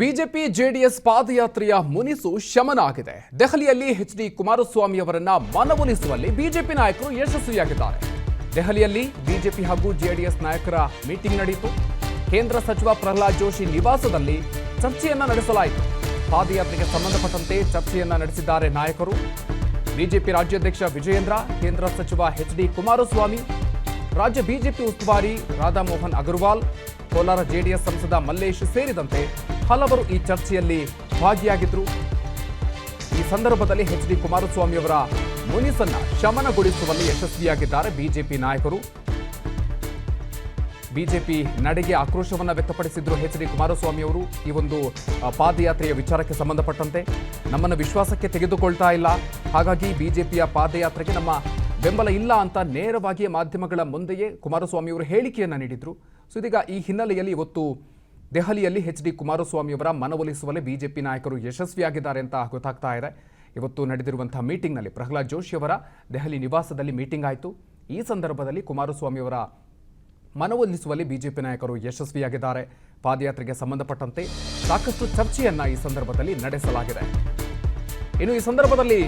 BJP JDS ಪಾದಯಾತ್ರೆಯ ಮುನಿಸು ಶಮನ ಆಗಿದೆ. ದೆಹಲಿಯಲ್ಲಿ H D. Kumaraswamy ಅವರನ್ನ ಮನವೊಲಿಸುವಲ್ಲಿ ಬಿಜೆಪಿ ನಾಯಕರು ಯಶಸ್ವಿಯಾಗಿದ್ದಾರೆ. ದೆಹಲಿಯಲ್ಲಿ ಬಿಜೆಪಿ ಹಾಗೂ ಜೆಡಿಎಸ್ ನಾಯಕರ ಮೀಟಿಂಗ್ ನಡೆಯಿತು. ಕೇಂದ್ರ ಸಚಿವ ಪ್ರಹ್ಲಾದ್ ಜೋಶಿ ನಿವಾಸದಲ್ಲಿ ಚರ್ಚೆಯನ್ನ ನಡೆಸಲಾಯಿತು. ಪಾದಯಾತ್ರೆಗೆ ಸಂಬಂಧಪಟ್ಟಂತೆ ಚರ್ಚೆಯನ್ನ ನಡೆಸಿದ್ದಾರೆ ನಾಯಕರು. ಬಿಜೆಪಿ ರಾಜ್ಯಾಧ್ಯಕ್ಷ ವಿಜಯೇಂದ್ರ, ಕೇಂದ್ರ ಸಚಿವ ಎಚ್.ಡಿ. ಕುಮಾರಸ್ವಾಮಿ, ರಾಜ್ಯ ಬಿಜೆಪಿ ಉಸ್ತುವಾರಿ ರಾಧಾಮೋಹನ್ ಅಗರ್ವಾಲ್, ಕೋಲಾರ ಜೆಡಿಎಸ್ ಸಂಸದ ಮಲ್ಲೇಶ್ ಸೇರಿದಂತೆ ಹಲವರು ಈ ಚರ್ಚೆಯಲ್ಲಿ ಭಾಗಿಯಾಗಿದ್ದರು. ಈ ಸಂದರ್ಭದಲ್ಲಿ ಎಚ್.ಡಿ. ಕುಮಾರಸ್ವಾಮಿ ಅವರ ಮುನಿಸನ್ನ ಶಮನಗೊಳಿಸುವಲ್ಲಿ ಯಶಸ್ವಿಯಾಗಿದ್ದಾರೆ ಬಿಜೆಪಿ ನಾಯಕರು. ಬಿಜೆಪಿ ನಡೆಗೆ ಆಕ್ರೋಶವನ್ನ ವ್ಯಕ್ತಪಡಿಸಿದ್ರು ಎಚ್.ಡಿ. ಕುಮಾರಸ್ವಾಮಿ ಅವರು. ಈ ಒಂದು ಪಾದಯಾತ್ರೆಯ ವಿಚಾರಕ್ಕೆ ಸಂಬಂಧಪಟ್ಟಂತೆ ನಮ್ಮನ್ನು ವಿಶ್ವಾಸಕ್ಕೆ ತೆಗೆದುಕೊಳ್ತಾ ಇಲ್ಲ, ಹಾಗಾಗಿ ಬಿಜೆಪಿಯ ಪಾದಯಾತ್ರೆಗೆ ನಮ್ಮ ಬೆಂಬಲ ಇಲ್ಲ ಅಂತ ನೇರವಾಗಿ ಮಾಧ್ಯಮಗಳ ಮುಂದೆಯೇ ಕುಮಾರಸ್ವಾಮಿ ಅವರು ಹೇಳಿಕೆಯನ್ನ ನೀಡಿದ್ರು. ಸೊ ಇದೀಗ ಈ ಹಿನ್ನೆಲೆಯಲ್ಲಿ ಇವತ್ತು ದೆಹಲಿಯಲ್ಲಿ ಎಚ್.ಡಿ. ಕುಮಾರಸ್ವಾಮಿ ಅವರ ಮನವೊಲಿಸುವಲ್ಲಿ ಬಿಜೆಪಿ ನಾಯಕರು ಯಶಸ್ವಿಯಾಗಿದ್ದಾರೆ ಅಂತ ಗೊತ್ತಾಗ್ತಾ ಇದೆ. ಇವತ್ತು ನಡೆದಿರುವಂತಹ ಮೀಟಿಂಗ್ನಲ್ಲಿ ಪ್ರಹ್ಲಾದ್ ಜೋಶಿ ಅವರ ದೆಹಲಿ ನಿವಾಸದಲ್ಲಿ ಮೀಟಿಂಗ್ ಆಯಿತು. ಈ ಸಂದರ್ಭದಲ್ಲಿ ಕುಮಾರಸ್ವಾಮಿ ಅವರ ಮನವೊಲಿಸುವಲ್ಲಿ ಬಿಜೆಪಿ ನಾಯಕರು ಯಶಸ್ವಿಯಾಗಿದ್ದಾರೆ. ಪಾದಯಾತ್ರೆಗೆ ಸಂಬಂಧಪಟ್ಟಂತೆ ಸಾಕಷ್ಟು ಚರ್ಚೆಯನ್ನ ಈ ಸಂದರ್ಭದಲ್ಲಿ ನಡೆಸಲಾಗಿದೆ. ಇನ್ನು ಈ ಸಂದರ್ಭದಲ್ಲಿ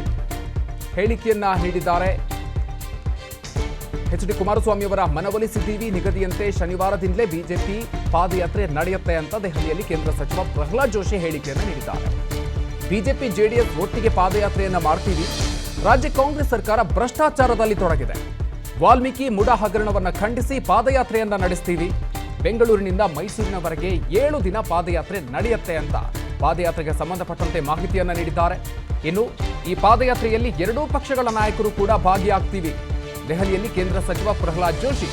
ಹೇಳಿಕೆಯನ್ನ ನೀಡಿದ್ದಾರೆ ಎಚ್.ಡಿ. ಕುಮಾರಸ್ವಾಮಿ ಅವರ ಮನವೊಲಿಸಿದ್ದೀವಿ, ನಿಗದಿಯಂತೆ ಶನಿವಾರದಿಂದಲೇ ಬಿಜೆಪಿ ಪಾದಯಾತ್ರೆ ನಡೆಯುತ್ತೆ ಅಂತ ದೆಹಲಿಯಲ್ಲಿ ಕೇಂದ್ರ ಸಚಿವ ಪ್ರಹ್ಲಾದ್ ಜೋಶಿ ಹೇಳಿಕೆಯನ್ನು ನೀಡಿದ್ದಾರೆ. ಬಿಜೆಪಿ ಜೆಡಿಎಸ್ ಒಟ್ಟಿಗೆ ಪಾದಯಾತ್ರೆಯನ್ನ ಮಾಡ್ತೀವಿ. ರಾಜ್ಯ ಕಾಂಗ್ರೆಸ್ ಸರ್ಕಾರ ಭ್ರಷ್ಟಾಚಾರದಲ್ಲಿ ತೊಡಗಿದೆ. ವಾಲ್ಮೀಕಿ ಮುಡಾ ಹಗರಣವನ್ನ ಖಂಡಿಸಿ ಪಾದಯಾತ್ರೆಯನ್ನ ನಡೆಸ್ತೀವಿ. ಬೆಂಗಳೂರಿನಿಂದ ಮೈಸೂರಿನವರೆಗೆ 7 ದಿನ ಪಾದಯಾತ್ರೆ ನಡೆಯುತ್ತೆ ಅಂತ ಪಾದಯಾತ್ರೆಗೆ ಸಂಬಂಧಪಟ್ಟಂತೆ ಮಾಹಿತಿಯನ್ನ ನೀಡಿದ್ದಾರೆ. ಇನ್ನು ಈ ಪಾದಯಾತ್ರೆಯಲ್ಲಿ ಎರಡೂ ಪಕ್ಷಗಳ ನಾಯಕರು ಕೂಡ ಭಾಗಿಯಾಗ್ತೀವಿ. ದೆಹಲಿಯಲ್ಲಿ ಕೇಂದ್ರ ಸಚಿವ ಪ್ರಹ್ಲಾದ್ ಜೋಶಿ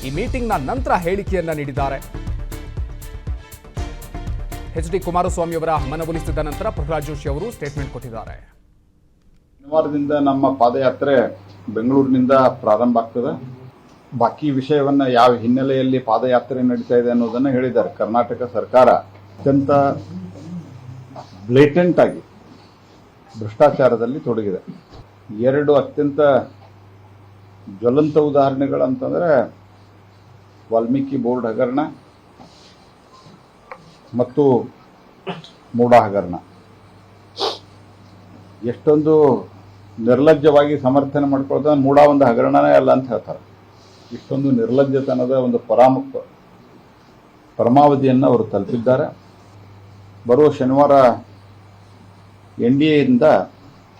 ಈ ಮೀಟಿಂಗ್ನ ನಂತರ ಹೇಳಿಕೆಯನ್ನ ನೀಡಿದ್ದಾರೆ. ಎಚ್.ಡಿ. ಕುಮಾರಸ್ವಾಮಿ ಅವರ ಮನವೊಲಿಸಿದ ನಂತರ ಪ್ರಹ್ಲಾದ್ ಜೋಶಿ ಅವರು ಸ್ಟೇಟ್ಮೆಂಟ್ ಕೊಟ್ಟಿದ್ದಾರೆ. ಶನಿವಾರದಿಂದ ನಮ್ಮ ಪಾದಯಾತ್ರೆ ಬೆಂಗಳೂರಿನಿಂದ ಪ್ರಾರಂಭ ಆಗ್ತದೆ. ಬಾಕಿ ವಿಷಯವನ್ನ ಯಾವ ಹಿನ್ನೆಲೆಯಲ್ಲಿ ಪಾದಯಾತ್ರೆ ನಡೀತಾ ಇದೆ ಅನ್ನೋದನ್ನ ಹೇಳಿದ್ದಾರೆ. ಕರ್ನಾಟಕ ಸರ್ಕಾರ ಅತ್ಯಂತ ಬ್ಲೇಟೆಂಟ್ ಆಗಿ ಭ್ರಷ್ಟಾಚಾರದಲ್ಲಿ ತೊಡಗಿದೆ. 2 ಅತ್ಯಂತ ಜ್ವಲಂತ ಉದಾಹರಣೆಗಳಂತಂದ್ರೆ ವಾಲ್ಮೀಕಿ ಬೋರ್ಡ್ ಹಗರಣ ಮತ್ತು ಮೂಡಾ ಹಗರಣ. ಎಷ್ಟೊಂದು ನಿರ್ಲಜ್ಜವಾಗಿ ಸಮರ್ಥನೆ ಮಾಡ್ಕೊಳ್ತಾ ಮೂಡಾ ಒಂದು ಹಗರಣನೇ ಅಲ್ಲ ಅಂತ ಹೇಳ್ತಾರೆ. ಇಷ್ಟೊಂದು ನಿರ್ಲಜ್ಜತನದ ಒಂದು ಪರಮಾವಧಿಯನ್ನು ಅವರು ತಲುಪಿದ್ದಾರೆ. ಬರುವ ಶನಿವಾರ NDA ಇಂದ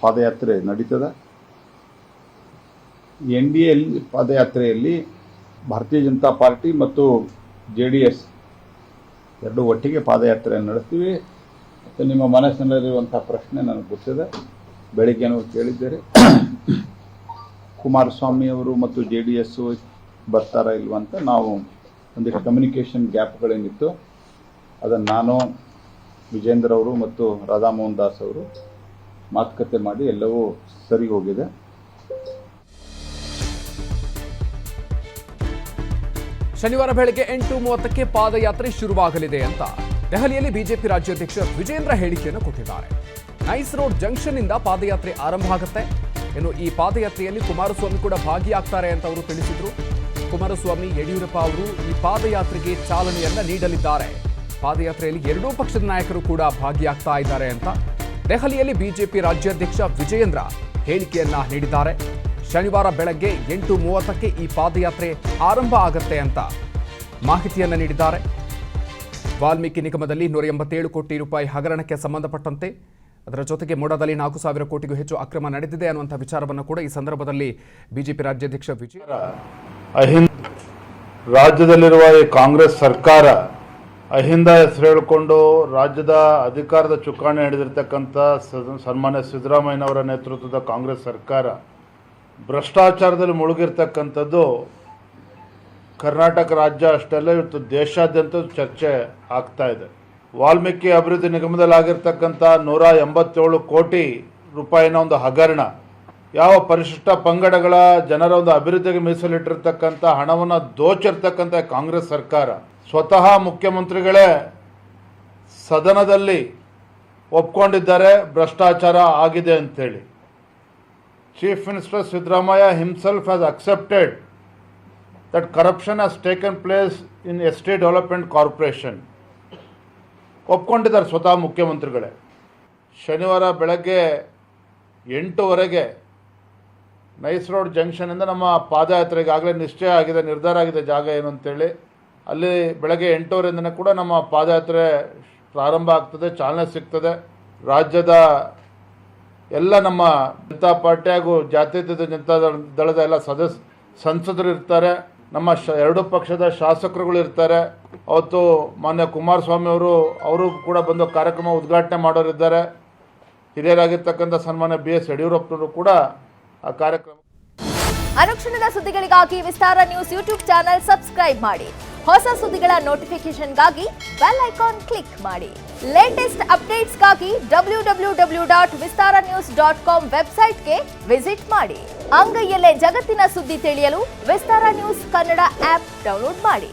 ಪಾದಯಾತ್ರೆ ನಡೀತದೆ. NDA ಪಾದಯಾತ್ರೆಯಲ್ಲಿ ಭಾರತೀಯ ಜನತಾ ಪಾರ್ಟಿ ಮತ್ತು JDS ಎರಡು ಒಟ್ಟಿಗೆ ಪಾದಯಾತ್ರೆಯನ್ನು ನಡೆಸ್ತೀವಿ. ಮತ್ತು ನಿಮ್ಮ ಮನಸ್ಸಿನಲ್ಲಿರುವಂಥ ಪ್ರಶ್ನೆ ನನಗೆ ಗೊತ್ತಿದೆ, ಬೆಳಿಗ್ಗೆನೂ ಕೇಳಿದ್ದೀರಿ. ಕುಮಾರಸ್ವಾಮಿ ಅವರು ಮತ್ತು JDS ಬರ್ತಾರಾ ಇಲ್ವಂತ ನಾವು ಒಂದಿಷ್ಟು ಕಮ್ಯುನಿಕೇಷನ್ ಗ್ಯಾಪ್ಗಳೇನಿತ್ತು ಅದನ್ನು ನಾನು, ವಿಜೇಂದ್ರ ಅವರು ಮತ್ತು ರಾಧಾಮೋಹನ್ ದಾಸ್ ಅವರು ಮಾತುಕತೆ ಮಾಡಿ ಎಲ್ಲವೂ ಸರಿ ಹೋಗಿದೆ. ಶನಿವಾರ ಬೆಳಗ್ಗೆ 8:30ಕ್ಕೆ ಪಾದಯಾತ್ರೆ ಶುರುವಾಗಲಿದೆ ಅಂತ ದೆಹಲಿಯಲ್ಲಿ ಬಿಜೆಪಿ ರಾಜ್ಯಾಧ್ಯಕ್ಷ ವಿಜೇಂದ್ರ ಹೇಳಿಕೆಯನ್ನು ಕೊಟ್ಟಿದ್ದಾರೆ. ನೈಸ್ ರೋಡ್ ಜಂಕ್ಷನ್ ಇಂದ ಪಾದಯಾತ್ರೆ ಆರಂಭ ಆಗುತ್ತೆ. ಇನ್ನು ಈ ಪಾದಯಾತ್ರೆಯಲ್ಲಿ ಕುಮಾರಸ್ವಾಮಿ ಕೂಡ ಭಾಗಿಯಾಗ್ತಾರೆ ಅಂತ ಅವರು ತಿಳಿಸಿದ್ರು. ಕುಮಾರಸ್ವಾಮಿ, ಯಡಿಯೂರಪ್ಪ ಅವರು ಈ ಪಾದಯಾತ್ರೆಗೆ ಚಾಲನೆಯನ್ನ ನೀಡಲಿದ್ದಾರೆ. ಪಾದಯಾತ್ರೆಯಲ್ಲಿ ಎರಡೂ ಪಕ್ಷದ ನಾಯಕರು ಕೂಡ ಭಾಗಿಯಾಗ್ತಾ ಇದ್ದಾರೆ ಅಂತ ದೆಹಲಿಯಲ್ಲಿ ಬಿಜೆಪಿ ರಾಜ್ಯಾಧ್ಯಕ್ಷ ವಿಜಯೇಂದ್ರ ಹೇಳಿಕೆಯನ್ನ ನೀಡಿದ್ದಾರೆ. ಶನಿವಾರ ಬೆಳಗ್ಗೆ 8:30ಕ್ಕೆ ಈ ಪಾದಯಾತ್ರೆ ಆರಂಭ ಆಗತ್ತೆ ಅಂತ ಮಾಹಿತಿಯನ್ನ ನೀಡಿದ್ದಾರೆ. ವಾಲ್ಮೀಕಿ ನಿಗಮದಲ್ಲಿ 187 ಕೋಟಿ ರೂಪಾಯಿ ಹಗರಣಕ್ಕೆ ಸಂಬಂಧಪಟ್ಟಂತೆ, ಅದರ ಜೊತೆಗೆ ಮೂಡಾದಲ್ಲಿ 4,000 ಕೋಟಿಗೂ ಹೆಚ್ಚು ಅಕ್ರಮ ನಡೆದಿದೆ ಅನ್ನುವಂಥ ವಿಚಾರವನ್ನು ಕೂಡ ಈ ಸಂದರ್ಭದಲ್ಲಿ ಬಿಜೆಪಿ ರಾಜ್ಯಾಧ್ಯಕ್ಷ ರಾಜ್ಯದಲ್ಲಿರುವ ಈ ಕಾಂಗ್ರೆಸ್ ಸರ್ಕಾರ ಅಹಿಂದ ಹೆಸರು ಹೇಳಿಕೊಂಡು ರಾಜ್ಯದ ಅಧಿಕಾರದ ಚುಕ್ಕಾಣಿ ಹಿಡಿದಿರ್ತಕ್ಕಂಥ ಸನ್ಮಾನ್ಯ ಸಿದ್ದರಾಮಯ್ಯನವರ ನೇತೃತ್ವದ ಕಾಂಗ್ರೆಸ್ ಸರ್ಕಾರ ಭ್ರಷ್ಟಾಚಾರದಲ್ಲಿ ಮುಳುಗಿರ್ತಕ್ಕಂಥದ್ದು ಕರ್ನಾಟಕ ರಾಜ್ಯ ಅಷ್ಟೆಲ್ಲ ಇವತ್ತು ದೇಶಾದ್ಯಂತ ಚರ್ಚೆ ಆಗ್ತಾ ಇದೆ. ವಾಲ್ಮೀಕಿ ಅಭಿವೃದ್ಧಿ ನಿಗಮದಲ್ಲಿ ಆಗಿರ್ತಕ್ಕಂಥ 187 ಕೋಟಿ ರೂಪಾಯಿನ ಒಂದು ಹಗರಣ, ಯಾವ ಪರಿಶಿಷ್ಟ ಪಂಗಡಗಳ ಜನರ ಒಂದು ಅಭಿವೃದ್ಧಿಗೆ ಮೀಸಲಿಟ್ಟಿರ್ತಕ್ಕಂಥ ಹಣವನ್ನು ದೋಚಿರ್ತಕ್ಕಂಥ ಕಾಂಗ್ರೆಸ್ ಸರ್ಕಾರ ಸ್ವತಃ ಮುಖ್ಯಮಂತ್ರಿಗಳೇ ಸದನದಲ್ಲಿ ಒಪ್ಕೊಂಡಿದ್ದಾರೆ ಭ್ರಷ್ಟಾಚಾರ ಆಗಿದೆ ಅಂತೇಳಿ. Chief Minister Siddaramaiah himself has accepted that corruption has taken place in Estate Development Corporation. ಒಪ್ಕೊಂಡಿದ್ದಾರೆ ಸ್ವತಃ ಮುಖ್ಯಮಂತ್ರಿಗಳೇ. ಶನಿವಾರ ಬೆಳಗ್ಗೆ 8:00 ನೈಸ್ ರೋಡ್ ಜಂಕ್ಷನಿಂದ ನಮ್ಮ ಪಾದಯಾತ್ರೆಗೆ ಆಗಲೇ ನಿಶ್ಚಯ ಆಗಿದೆ, ನಿರ್ಧಾರ ಆಗಿದೆ ಜಾಗ ಏನು ಅಂತೇಳಿ. ಅಲ್ಲಿ ಬೆಳಗ್ಗೆ 8:00 ಕೂಡ ನಮ್ಮ ಪಾದಯಾತ್ರೆ ಪ್ರಾರಂಭ ಆಗ್ತದೆ, ಚಾಲನೆ ಸಿಗ್ತದೆ. ರಾಜ್ಯದ ಎಲ್ಲ ನಮ್ಮ ಜನತಾ ಪಾರ್ಟಿ ಹಾಗೂ ಜಾತ್ಯತೀತ ಜನತಾ ದಳದ ಎಲ್ಲ ಸಂಸದರು ಇರ್ತಾರೆ, ನಮ್ಮ ಎರಡೂ ಪಕ್ಷದ ಶಾಸಕರುಗಳು ಇರ್ತಾರೆ. ಅವತ್ತು ಮಾನ್ಯ ಕುಮಾರಸ್ವಾಮಿ ಅವರು ಕೂಡ ಬಂದು ಕಾರ್ಯಕ್ರಮ ಉದ್ಘಾಟನೆ ಮಾಡೋರಿದ್ದಾರೆ. ಹಿರಿಯರಾಗಿರ್ತಕ್ಕಂಥ ಸನ್ಮಾನ್ಯ BS ಯಡಿಯೂರಪ್ಪನವರು ಕೂಡ ಆ ಕಾರ್ಯಕ್ರಮ. ಅನುಕ್ಷಣದ ಸುದ್ದಿಗಳಿಗಾಗಿ ವಿಸ್ತಾರ ನ್ಯೂಸ್ ಯೂಟ್ಯೂಬ್ ಚಾನೆಲ್ ಸಬ್ಸ್ಕ್ರೈಬ್ ಮಾಡಿ. ಹೊಸ ಸುದ್ದಿಗಳ ನೋಟಿಫಿಕೇಶನ್ಗಾಗಿ ಬೆಲ್ ಐಕಾನ್ ಕ್ಲಿಕ್ ಮಾಡಿ. ಲೇಟೆಸ್ಟ್ ಅಪ್ಡೇಟ್ಸ್ಗಾಗಿ www.vistaranews.com ವೆಬ್ಸೈಟ್ಗೆ ವಿಸಿಟ್ ಮಾಡಿ. ಅಂಗೈಯಲ್ಲೇ ಜಗತ್ತಿನ ಸುದ್ದಿ ತಿಳಿಯಲು ವಿಸ್ತಾರ ನ್ಯೂಸ್ ಕನ್ನಡ ಆಪ್ ಡೌನ್ಲೋಡ್ ಮಾಡಿ.